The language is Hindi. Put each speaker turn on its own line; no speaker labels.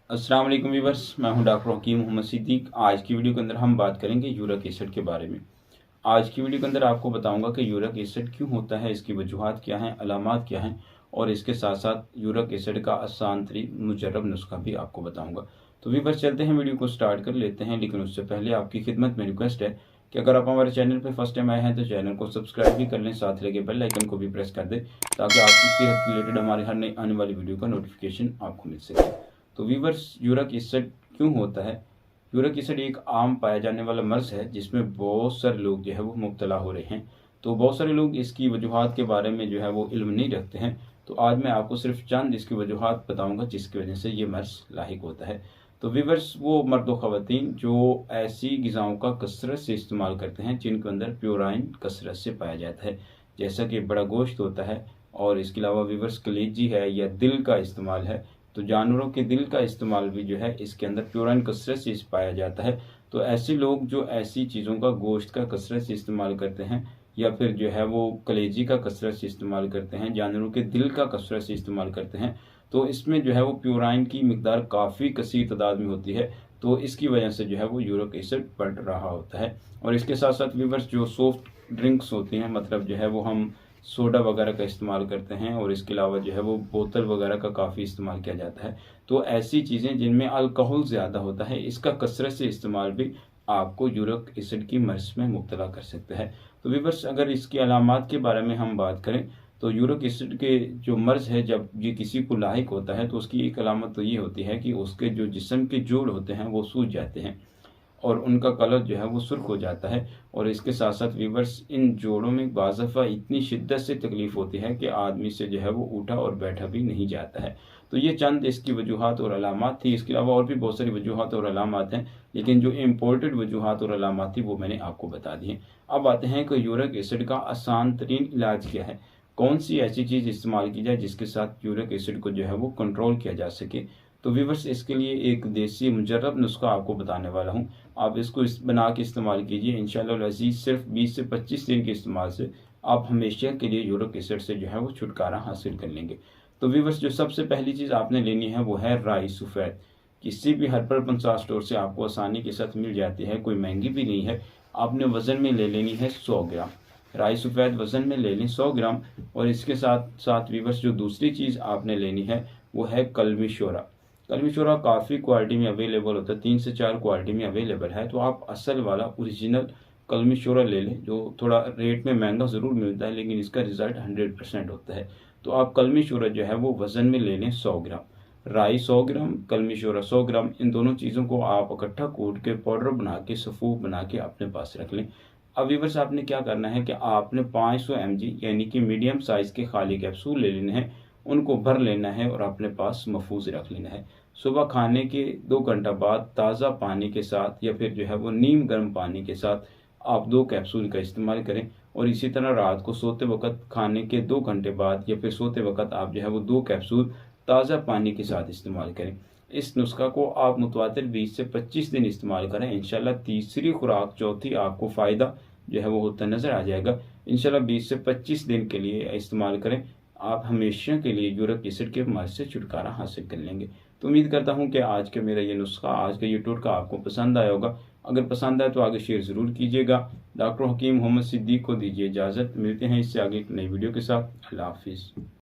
अस्सलाम वालेकुम व्यूअर्स, मैं हूं डॉक्टर हकीम मोहम्मद सिद्दीक। आज की वीडियो के अंदर हम बात करेंगे यूरिक एसिड के बारे में। आज की वीडियो के अंदर आपको बताऊंगा कि यूरिक एसिड क्यों होता है, इसकी वजूहात क्या हैं, अलामात क्या हैं और इसके साथ साथ यूरिक एसिड का आसान तरीन मुजर्रब नुस्खा भी आपको बताऊंगा। तो व्यूअर्स चलते हैं, वीडियो को स्टार्ट कर लेते हैं। लेकिन उससे पहले आपकी खिदमत में रिक्वेस्ट है कि अगर आप हमारे चैनल पर फर्स्ट टाइम आए हैं तो चैनल को सब्सक्राइब भी कर लें, साथ लगे बेल आइकन को भी प्रेस कर दें ताकि आपकी सेहत से रिलेटेड हमारे हर नई आने वाली वीडियो का नोटिफिकेशन आपको मिल सके। तो वीवर्स, यूरिक एसिड क्यों होता है? यूरिक एसिड एक आम पाया जाने वाला मर्ज है जिसमें बहुत सारे लोग जो है वो मुब्तला हो रहे हैं। तो बहुत सारे लोग इसकी वजूहात के बारे में जो है वो इल्म नहीं रखते हैं। तो आज मैं आपको सिर्फ चंद इसकी वजूहात बताऊंगा जिसकी वजह से ये मर्ज लाहिक होता है। तो वीवर्स, वो मर्द व ख़वातीन जो ऐसी ग़िज़ाओं का कसरत से इस्तेमाल करते हैं जिनके अंदर प्योराइन कसरत से पाया जाता है, जैसा कि बड़ा गोश्त होता है और इसके अलावा वीवर्स कलेजी है या दिल का इस्तेमाल है। तो जानवरों के दिल का इस्तेमाल भी जो है इसके अंदर प्योराइन कसरत से पाया जाता है। तो ऐसे लोग जो ऐसी चीज़ों का गोश्त का कसरत से इस्तेमाल करते हैं या फिर जो है वो कलेजी का कसरत से इस्तेमाल करते हैं, जानवरों के दिल का कसरत से इस्तेमाल करते हैं, तो इसमें जो है वो प्योराइन की मिकदार काफ़ी कसीर तादाद में होती है। तो इसकी वजह से जो है वो यूरिक एसिड बढ़ रहा होता है। और इसके साथ साथ वीवर्स, जो सॉफ्ट ड्रिंक्स होती हैं, मतलब जो है वो हम सोडा वगैरह का इस्तेमाल करते हैं और इसके अलावा जो है वो बोतल वगैरह का काफ़ी इस्तेमाल किया जाता है। तो ऐसी चीज़ें जिनमें अल्कोहल ज़्यादा होता है, इसका कसरत से इस्तेमाल भी आपको यूरिक एसिड की मर्ज में मुब्तला कर सकता है। तो व्यूअर्स, अगर इसकी अलामात के बारे में हम बात करें तो यूरिक एसिड के जो मर्ज है, जब ये किसी को लाहिक होता है तो उसकी एक अलामत तो ये होती है कि उसके जो जिस्म के जोड़ होते हैं वो सूज जाते हैं और उनका कलर जो है वो सुर्ख हो जाता है। और इसके साथ साथ वीवर्स, इन जोड़ों में बाज़ दफ़ा इतनी शिद्दत से तकलीफ़ होती है कि आदमी से जो है वो उठा और बैठा भी नहीं जाता है। तो ये चंद इसकी वजूहात और अलामात थी। इसके अलावा और भी बहुत सारी वजूहात और अलामात हैं, लेकिन जो इम्पोर्टेड वजूहात और अलामात थी वो मैंने आपको बता दी हैं। अब आते हैं कि यूरिक एसिड का आसान तरीन इलाज क्या है, कौन सी ऐसी चीज़ इस्तेमाल की जाए जिसके साथ यूरिक एसिड को जो है वो कंट्रोल किया जा सके। तो व्यूअर्स, इसके लिए एक देसी मुजर्रब नुस्खा आपको बताने वाला हूँ। आप इसको बना के इस्तेमाल कीजिए। इंशाअल्लाह अज़ीज़ सिर्फ 20 से 25 दिन के इस्तेमाल से आप हमेशा के लिए यूरिक एसिड से जो है वो छुटकारा हासिल कर लेंगे। तो व्यूअर्स, जो सबसे पहली चीज़ आपने लेनी है वो है राई सफ़ेद। किसी भी हर्बल पंसार स्टोर से आपको आसानी के साथ मिल जाती है, कोई महंगी भी नहीं है। आपने वज़न में ले लेनी है 100 ग्राम राई सफ़ेद, वज़न में ले लें 100 ग्राम। और इसके साथ साथ व्यूअर्स, जो दूसरी चीज़ आपने लेनी है वो है कलमी शोरा। कलमी शोरा काफ़ी क्वालिटी में अवेलेबल होता है, 3 से 4 क्वालिटी में अवेलेबल है। तो आप असल वाला ओरिजिनल कलमी शोरा ले लें, जो थोड़ा रेट में महंगा ज़रूर मिलता है लेकिन इसका रिज़ल्ट 100% होता है। तो आप कलमी शोरा जो है वो वज़न में ले लें 100 ग्राम, राई 100 ग्राम, कलमी शोरा 100 ग्राम। इन दोनों चीज़ों को आप इकट्ठा कूट के पाउडर बना के सफ़ूफ बना के अपने पास रख लें। अब व्यूअर्स, आपने क्या करना है कि आपने 500 mg यानी कि मीडियम साइज़ के खाली कैप्सूल ले लेने हैं, उनको भर लेना है और अपने पास महफूज रख लेना है। सुबह खाने के 2 घंटा बाद ताज़ा पानी के साथ या फिर जो है वो नीम गर्म पानी के साथ आप 2 कैप्सूल का इस्तेमाल करें। और इसी तरह रात को सोते वक्त खाने के 2 घंटे बाद या फिर सोते वक्त आप जो है वो 2 कैप्सूल ताज़ा पानी के साथ इस्तेमाल करें। इस नुस्खा को आप मुतवातिर 20 से 25 दिन इस्तेमाल करें। इंशाल्लाह तीसरी खुराक चौथी आपको फ़ायदा जो है वो होता नज़र आ जाएगा। इंशाल्लाह 20 से 25 दिन के लिए इस्तेमाल करें, आप हमेशा के लिए यूरिक एसिड के मर्ज से छुटकारा हासिल कर लेंगे। तो उम्मीद करता हूँ कि आज का मेरा ये नुस्खा, आज का ये टोटका आपको पसंद आया होगा। अगर पसंद आए तो आगे शेयर ज़रूर कीजिएगा। डॉक्टर हकीम मोहम्मद सिद्दीक को दीजिए इजाज़त। मिलते हैं इससे आगे एक नई वीडियो के साथ। अल्लाह हाफिज़।